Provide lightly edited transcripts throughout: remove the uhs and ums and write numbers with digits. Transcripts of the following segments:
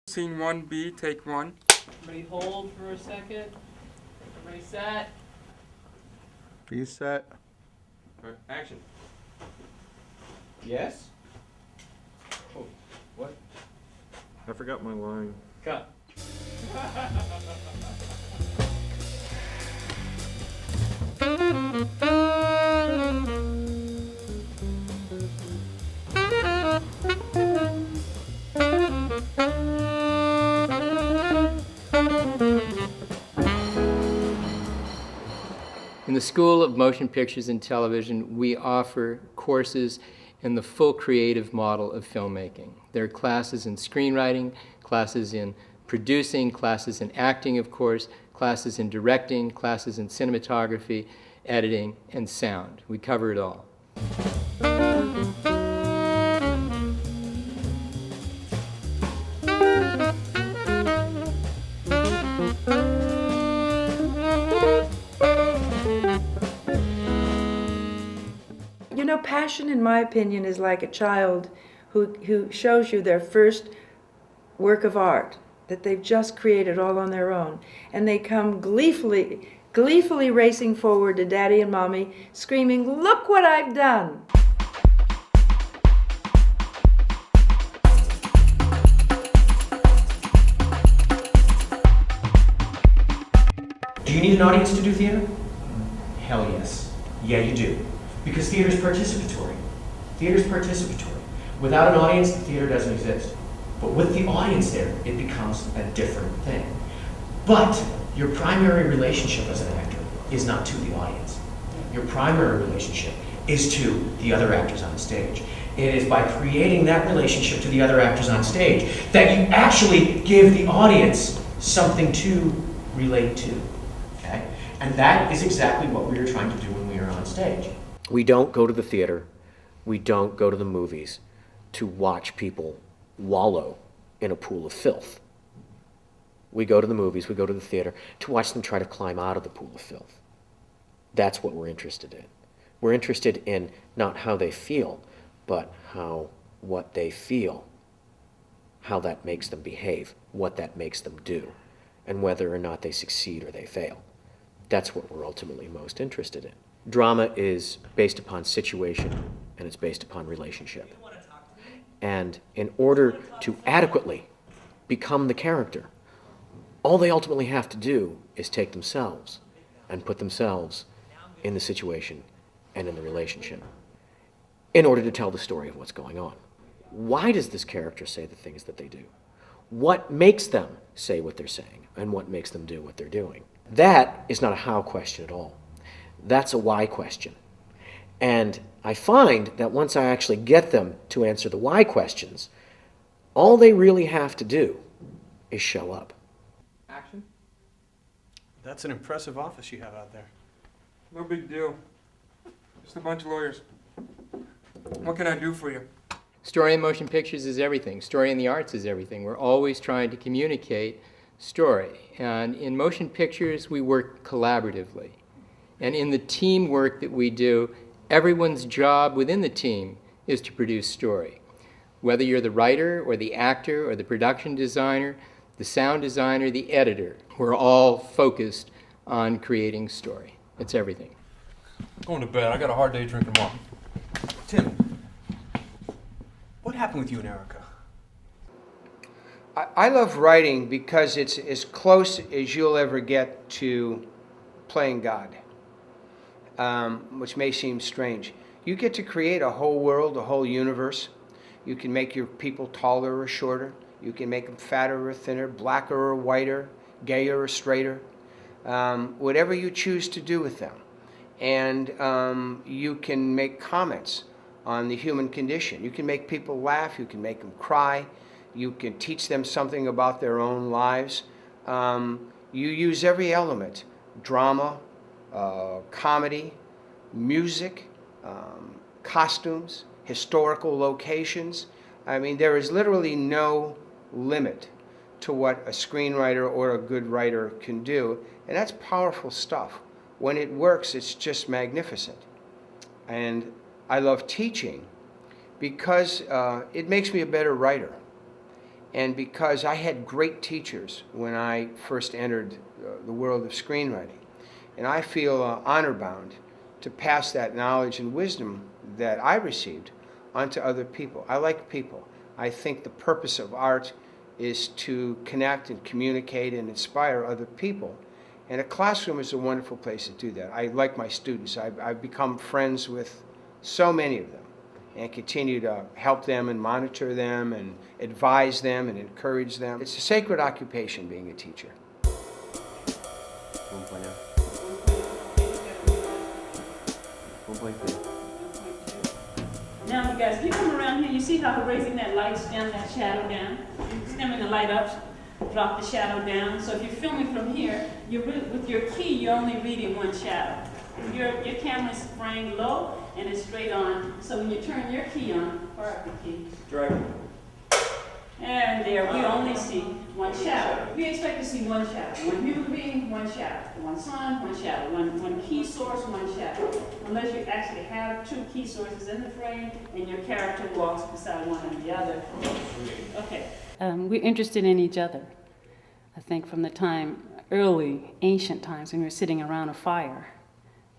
Scene 1B, take 1. Everybody hold for a second. Everybody set. Reset. Alright, action. Yes? Oh, what? I forgot my line. Cut. In the School of Motion Pictures and Television, we offer courses in the full creative model of filmmaking. There are classes in screenwriting, classes in producing, classes in acting, of course, classes in directing, classes in cinematography, editing, and sound. We cover it all. You know, passion, in my opinion, is like a child who shows you their first work of art that they've just created all on their own. And they come gleefully racing forward to Daddy and Mommy, screaming, "Look what I've done!" Do you need an audience to do theater? Hell yes. Yeah, you do. Because theater's participatory. Theater's participatory. Without an audience, the theater doesn't exist. But with the audience there, it becomes a different thing. But your primary relationship as an actor is not to the audience. Your primary relationship is to the other actors on stage. It is by creating that relationship to the other actors on stage that you actually give the audience something to relate to. Okay? And that is exactly what we are trying to do when we are on stage. We don't go to the theater, we don't go to the movies to watch people wallow in a pool of filth. We go to the movies, we go to the theater to watch them try to climb out of the pool of filth. That's what we're interested in. We're interested in not how they feel, but what they feel, how that makes them behave, what that makes them do, and whether or not they succeed or they fail. That's what we're ultimately most interested in. Drama is based upon situation, and it's based upon relationship. And in order to adequately become the character, all they ultimately have to do is take themselves and put themselves in the situation and in the relationship in order to tell the story of what's going on. Why does this character say the things that they do? What makes them say what they're saying, and what makes them do what they're doing? That is not a how question at all. That's a why question. And I find that once I actually get them to answer the why questions, all they really have to do is show up. Action. That's an impressive office you have out there. No big deal. Just a bunch of lawyers. What can I do for you? Story in motion pictures is everything. Story in the arts is everything. We're always trying to communicate story. And in motion pictures, we work collaboratively. And in the teamwork that we do, everyone's job within the team is to produce story. Whether you're the writer or the actor or the production designer, the sound designer, the editor, we're all focused on creating story. It's everything. Going to bed. I got a hard day drinking water. Tim, what happened with you and Erica? I love writing because it's as close as you'll ever get to playing God, which may seem strange. You get to create a whole world, a whole universe. You can make your people taller or shorter. You can make them fatter or thinner, blacker or whiter, gayer or straighter, whatever you choose to do with them. And you can make comments on the human condition. You can make people laugh. You can make them cry. You can teach them something about their own lives. You use every element: drama, comedy, music, costumes, historical locations. I mean, there is literally no limit to what a screenwriter or a good writer can do, and that's powerful stuff. When it works, it's just magnificent. And I love teaching because it makes me a better writer. And because I had great teachers when I first entered the world of screenwriting, and I feel honor-bound to pass that knowledge and wisdom that I received onto other people. I like people. I think the purpose of art is to connect and communicate and inspire other people. And a classroom is a wonderful place to do that. I like my students. I've become friends with so many of them and continue to help them and monitor them and advise them and encourage them. It's a sacred occupation being a teacher. Now, you guys, if you come around here, you see how we're raising that light, stem that shadow down, stemming the light up, drop the shadow down. So if you're filming from here, with your key, you're only reading one shadow. Your camera's framed low and it's straight on. So when you turn your key on, or the key, Drive. and there we only see one shadow. We expect to see one shadow. One human being, one shadow. One sun, one shadow. One key source, one shadow. Unless you actually have two key sources in the frame and your character walks beside one and the other. Okay. We're interested in each other. I think from the time, early, ancient times, when we were sitting around a fire,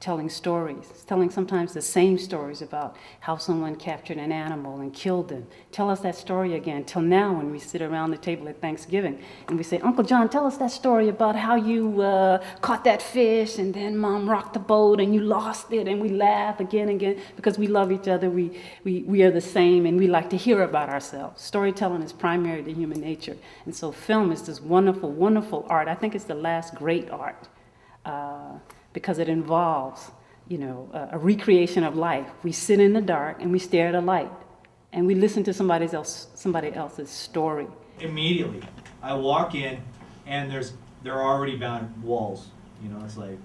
telling stories, telling sometimes the same stories about how someone captured an animal and killed them. Tell us that story again, till now when we sit around the table at Thanksgiving and we say, Uncle John, tell us that story about how you caught that fish and then Mom rocked the boat and you lost it, and we laugh again and again because we love each other, we are the same, and we like to hear about ourselves. Storytelling is primary to human nature, and so film is this wonderful, wonderful art. I think it's the last great art. Because it involves, a recreation of life. We sit in the dark and we stare at a light, and we listen to somebody else's story. Immediately, I walk in, and there are already bound walls. It's like,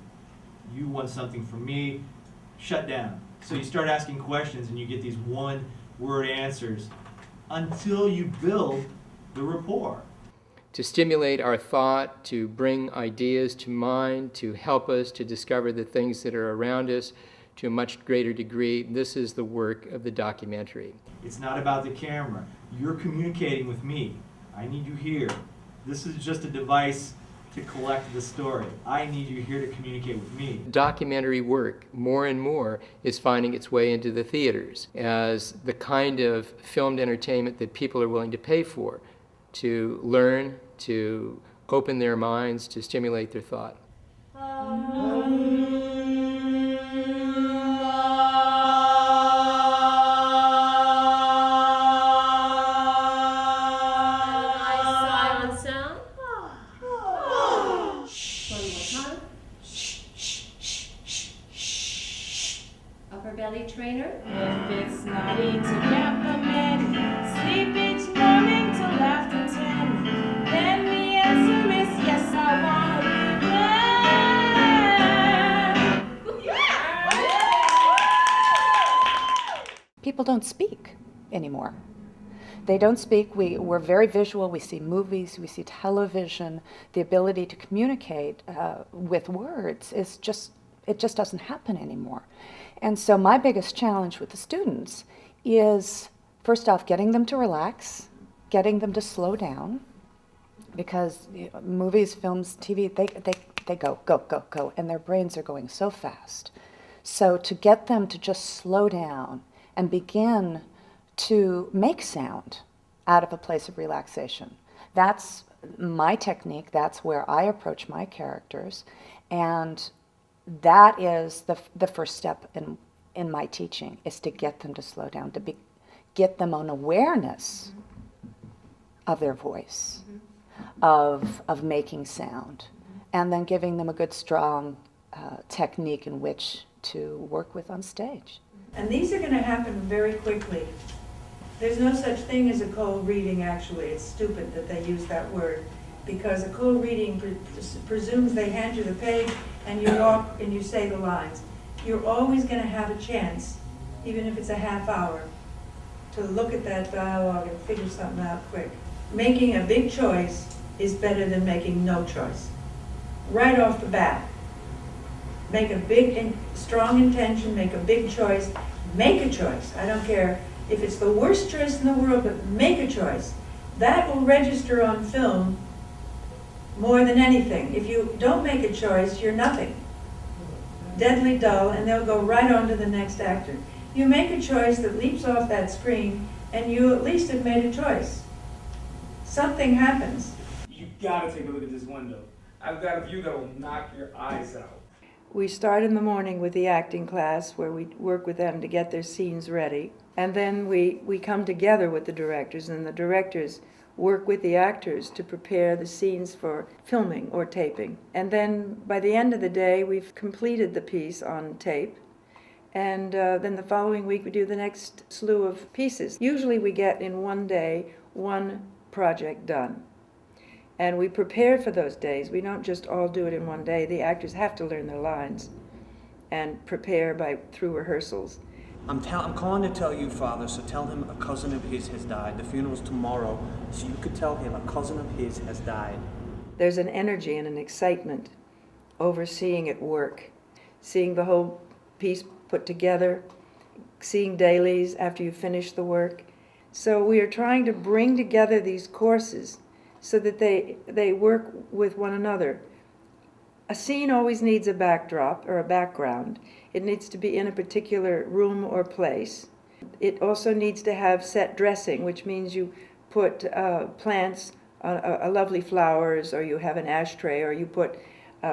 you want something from me, shut down. So you start asking questions, and you get these one-word answers until you build the rapport. To stimulate our thought, to bring ideas to mind, to help us to discover the things that are around us to a much greater degree. This is the work of the documentary. It's not about the camera. You're communicating with me. I need you here. This is just a device to collect the story. I need you here to communicate with me. Documentary work, more and more, is finding its way into the theaters as the kind of filmed entertainment that people are willing to pay for, to learn, to open their minds, to stimulate their thought. Silent sound. Upper belly trainer. If it's not easy to get the men, sleep each morning till after 10. Then the answer is yes, I wanna be there. People don't speak anymore. They don't speak. We're very visual. We see movies, we see television. The ability to communicate with words is just doesn't happen anymore. And so my biggest challenge with the students is, first off, getting them to relax, getting them to slow down, because movies, films, TV, they go, and their brains are going so fast. So to get them to just slow down and begin to make sound out of a place of relaxation. That's my technique. That's where I approach my characters. And that is the first step in my teaching, is to get them to slow down, to get them an awareness of their voice, of making sound, and then giving them a good, strong technique in which to work with on stage. And these are going to happen very quickly. There's no such thing as a cold reading, actually. It's stupid that they use that word, because a cold reading presumes they hand you the page and you walk and you say the lines. You're always going to have a chance, even if it's a half hour, to look at that dialogue and figure something out quick. Making a big choice is better than making no choice. Right off the bat. Make a big, strong intention, make a big choice, make a choice. I don't care if it's the worst choice in the world, but make a choice. that will register on film more than anything. If you don't make a choice, you're nothing. Deadly dull, and they'll go right on to the next actor. You make a choice that leaps off that screen, and you at least have made a choice. Something happens. You gotta take a look at this window. I've got a view that will knock your eyes out. We start in the morning with the acting class, where we work with them to get their scenes ready. And then we come together with the directors, and the directors work with the actors to prepare the scenes for filming or taping. And then by the end of the day, we've completed the piece on tape. And then the following week, we do the next slew of pieces. Usually we get in one day, one project done. And we prepare for those days. We don't just all do it in one day. The actors have to learn their lines and prepare through rehearsals. I'm calling to tell you, Father, so tell him a cousin of his has died. The funeral's tomorrow, so you could tell him a cousin of his has died. There's an energy and an excitement over seeing it work, seeing the whole piece put together, seeing dailies after you finish the work. So we are trying to bring together these courses so that they work with one another. A scene always needs a backdrop or a background. It needs to be in a particular room or place. It also needs to have set dressing, which means you put plants, lovely flowers, or you have an ashtray, or you put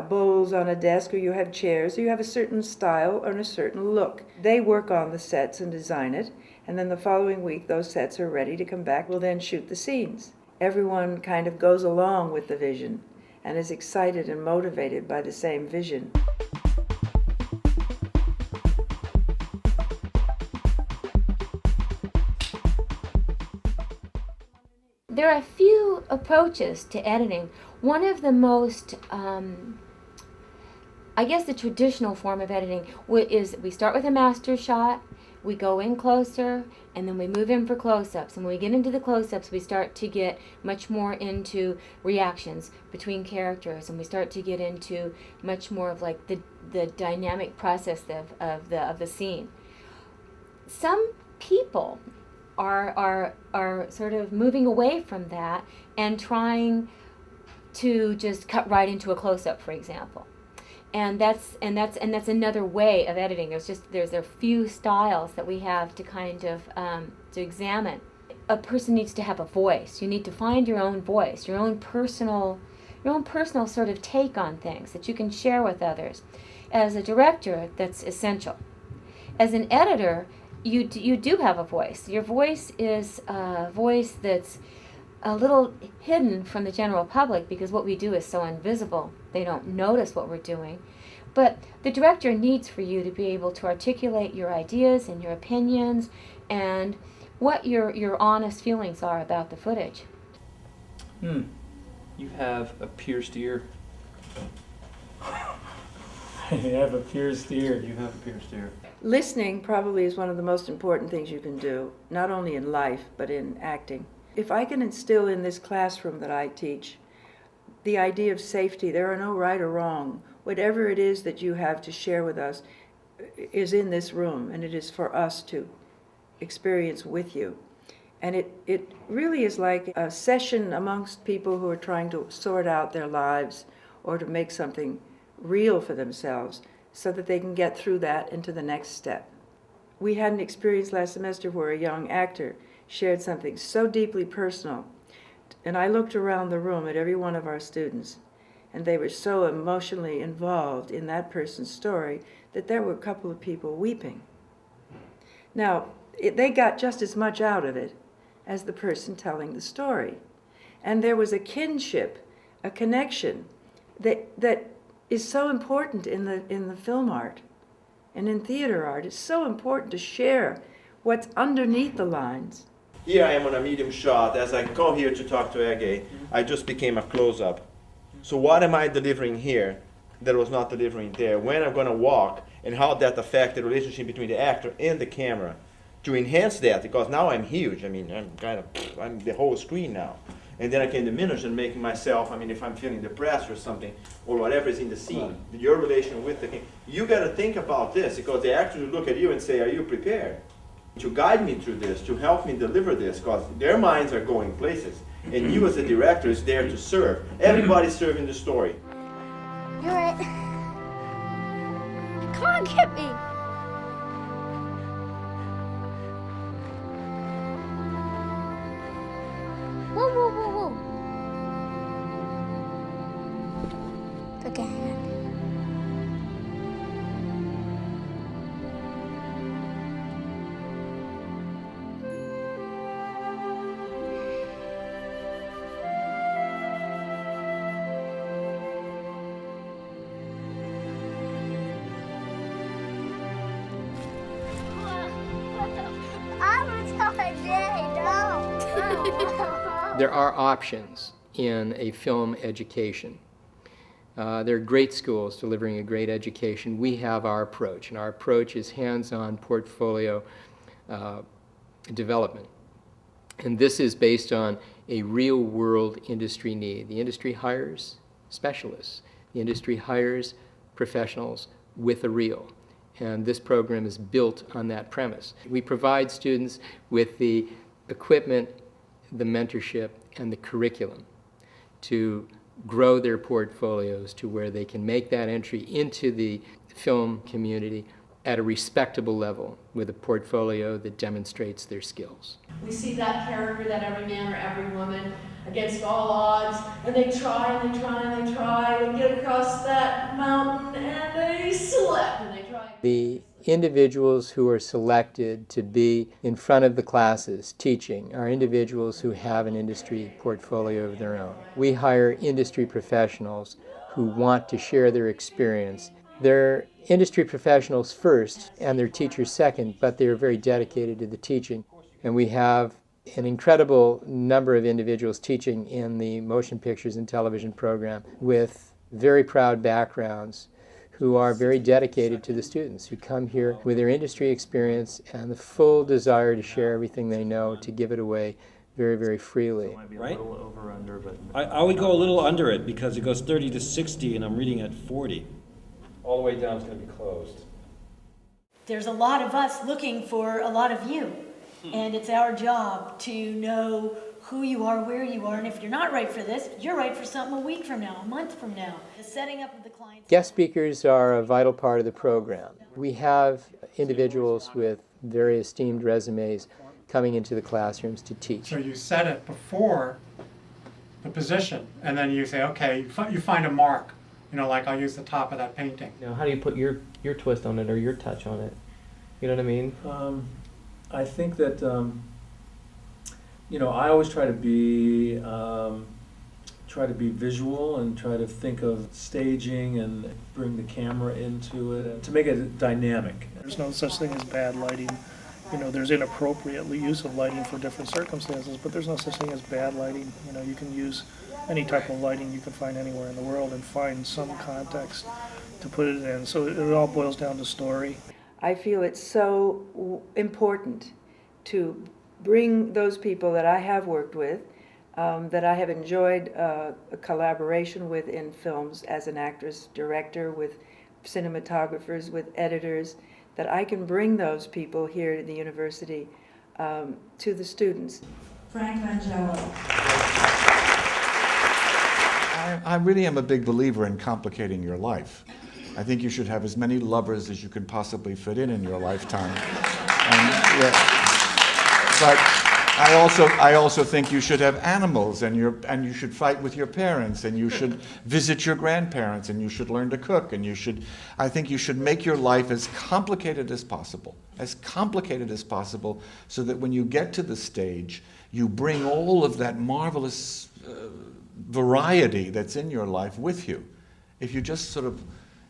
bowls on a desk, or you have chairs, or you have a certain style or a certain look. They work on the sets and design it, and then the following week those sets are ready to come back. We'll then shoot the scenes. Everyone kind of goes along with the vision and is excited and motivated by the same vision. There are a few approaches to editing. One of the most, I guess the traditional form of editing is we start with a master shot, we go in closer, and then we move in for close-ups. And when we get into the close-ups, we start to get much more into reactions between characters, and we start to get into much more of like the dynamic process of the scene. Some people are sort of moving away from that and trying to just cut right into a close-up, for example. And that's another way of editing. There's a few styles that we have to kind of to examine. A person needs to have a voice. You need to find your own voice, your own personal sort of take on things that you can share with others. As a director, that's essential. As an editor, you do have a voice. Your voice is a voice that's a little hidden from the general public because what we do is so invisible. They don't notice what we're doing. But the director needs for you to be able to articulate your ideas and your opinions and what your honest feelings are about the footage. You have a pierced ear. I have a pierced ear. You have a pierced ear. Listening probably is one of the most important things you can do, not only in life, but in acting. If I can instill in this classroom that I teach the idea of safety, there are no right or wrong. Whatever it is that you have to share with us is in this room, and it is for us to experience with you. And it really is like a session amongst people who are trying to sort out their lives or to make something real for themselves so that they can get through that into the next step. We had an experience last semester where a young actor shared something so deeply personal, and I looked around the room at every one of our students, and they were so emotionally involved in that person's story that there were a couple of people weeping. Now, they got just as much out of it as the person telling the story. And there was a kinship, a connection that is so important in the film art and in theater art. It's so important to share what's underneath the lines. Here I am on a medium shot. As I come here to talk to Ege, I just became a close-up. So what am I delivering here that was not delivering there? When I'm going to walk, and how that affects the relationship between the actor and the camera to enhance that, because now I'm huge. I mean, I'm the whole screen now. And then I can diminish and make myself, if I'm feeling depressed or something, or whatever is in the scene, your relation with the camera. You got to think about this, because the actor will look at you and say, are you prepared? to guide me through this, to help me deliver this, because their minds are going places. And you as a director is there to serve. Everybody's serving the story. You're right. Come on, get me. Whoa, whoa, whoa, whoa. Took a hand. There are options in a film education. There are great schools delivering a great education. We have our approach, and our approach is hands-on portfolio development. And this is based on a real-world industry need. The industry hires specialists. The industry hires professionals with a reel. And this program is built on that premise. We provide students with the equipment, the mentorship, and the curriculum to grow their portfolios to where they can make that entry into the film community at a respectable level with a portfolio that demonstrates their skills. We see that character, that every man or every woman, against all odds, and they try and they try and they try to get across that mountain, and they slip, and they try. The individuals who are selected to be in front of the classes teaching are individuals who have an industry portfolio of their own. We hire industry professionals who want to share their experience. They're industry professionals first and they're teachers second, but they're very dedicated to the teaching. And we have an incredible number of individuals teaching in the motion pictures and television program with very proud backgrounds who are very dedicated to the students, who come here with their industry experience and the full desire to share everything they know, to give it away very, very freely. Right? I would go a little under it because it goes 30 to 60 and I'm reading at 40. All the way down is going to be closed. There's a lot of us looking for a lot of you, and it's our job to know who you are, where you are, and if you're not right for this, you're right for something a week from now, a month from now. The setting up of the client. Guest speakers are a vital part of the program. We have individuals with very esteemed resumes coming into the classrooms to teach. So you set it before the position, and then you say, okay, you find a mark. You know, like I'll use the top of that painting. You know, how do you put your twist on it or your touch on it? You know what I mean? I think that, you know, I always try to be visual and try to think of staging and bring the camera into it and to make it dynamic. There's no such thing as bad lighting. You know, there's inappropriate use of lighting for different circumstances, but there's no such thing as bad lighting. You know, you can use any type of lighting you can find anywhere in the world and find some context to put it in. So it all boils down to story. I feel it's so important to bring those people that I have worked with, that I have enjoyed a collaboration with in films as an actress, director, with cinematographers, with editors, that I can bring those people here at the university to the students. Frank Mangello. I really am a big believer in complicating your life. I think you should have as many lovers as you can possibly fit in your lifetime. But I also think you should have animals, and you should fight with your parents, and you should visit your grandparents, and you should learn to cook, and I think you should make your life as complicated as possible, so that when you get to the stage, you bring all of that marvelous variety that's in your life with you. If you just sort of,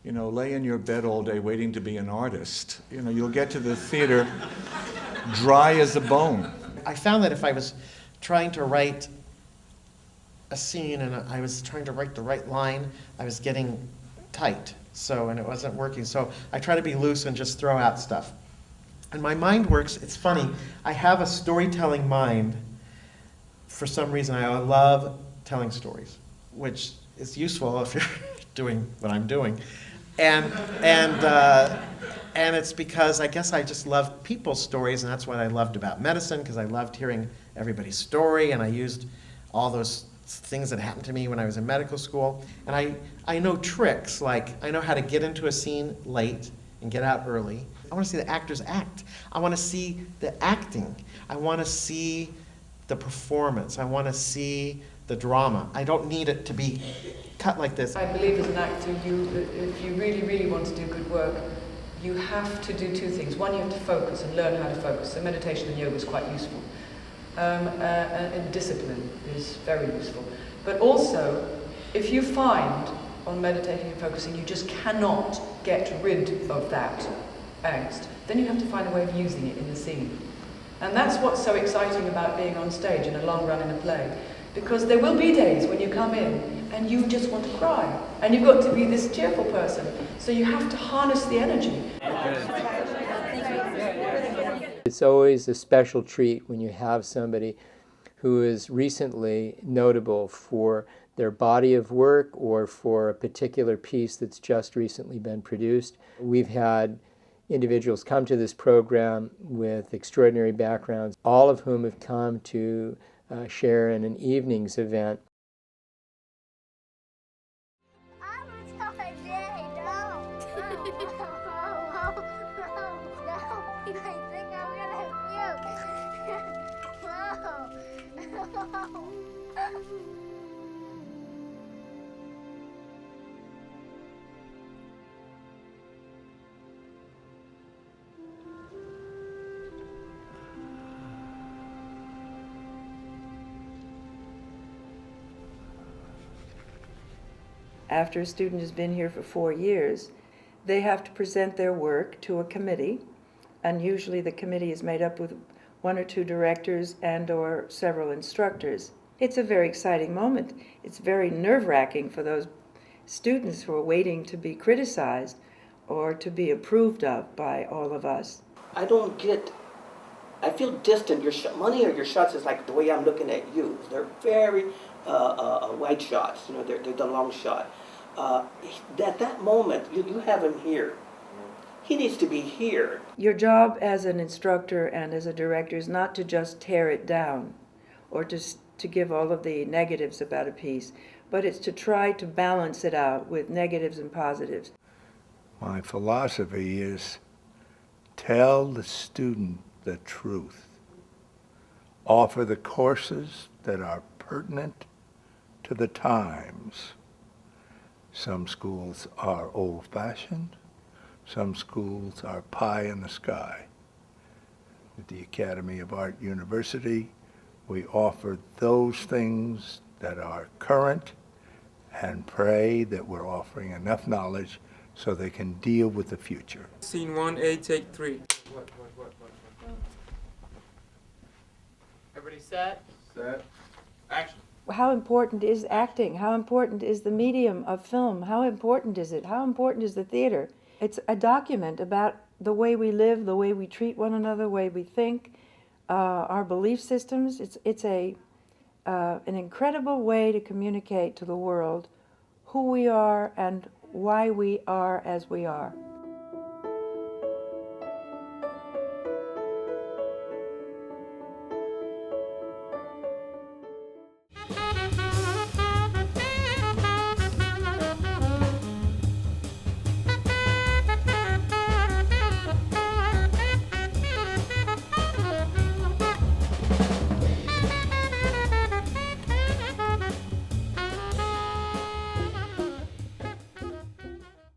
you know, lay in your bed all day waiting to be an artist, you know, you'll get to the theater dry as a bone. I found that if I was trying to write a scene and I was trying to write the right line, I was getting tight, and it wasn't working. So I try to be loose and just throw out stuff. And my mind works, it's funny, I have a storytelling mind. For some reason, I love telling stories, which is useful if you're doing what I'm doing. And And it's because I guess I just love people's stories, and that's what I loved about medicine, because I loved hearing everybody's story, and I used all those things that happened to me when I was in medical school. And I know tricks, like I know how to get into a scene late and get out early. I want to see the actors act. I want to see the acting. I want to see the performance. I want to see the drama. I don't need it to be cut like this. I believe as an actor, if you really, really want to do good work, you have to do two things. One, you have to focus and learn how to focus. So meditation and yoga is quite useful. And discipline is very useful. But also, if you find on meditating and focusing you just cannot get rid of that angst, then you have to find a way of using it in the scene. And that's what's so exciting about being on stage in a long run in a play. Because there will be days when you come in and you just want to cry. And you've got to be this cheerful person. So you have to harness the energy. It's always a special treat when you have somebody who is recently notable for their body of work or for a particular piece that's just recently been produced. We've had individuals come to this program with extraordinary backgrounds, all of whom have come to share in an evening's event. After a student has been here for 4 years, they have to present their work to a committee, and usually the committee is made up with 1 or 2 directors and or several instructors. It's a very exciting moment. It's very nerve-wracking for those students who are waiting to be criticized or to be approved of by all of us. I feel distant. Money or your shots is like the way I'm looking at you. They're very wide shots, they're the long shot. At that moment, you have him here. He needs to be here. Your job as an instructor and as a director is not to just tear it down or to give all of the negatives about a piece, but it's to try to balance it out with negatives and positives. My philosophy is tell the student the truth. Offer the courses that are pertinent to the times. Some schools are old-fashioned. Some schools are pie in the sky. At the Academy of Art University, we offer those things that are current and pray that we're offering enough knowledge so they can deal with the future. Scene 1A, take 3. Everybody set? Set. Action. How important is acting? How important is the medium of film? How important is it? How important is the theater? It's a document about the way we live, the way we treat one another, the way we think, our belief systems. It's an incredible way to communicate to the world who we are and why we are as we are.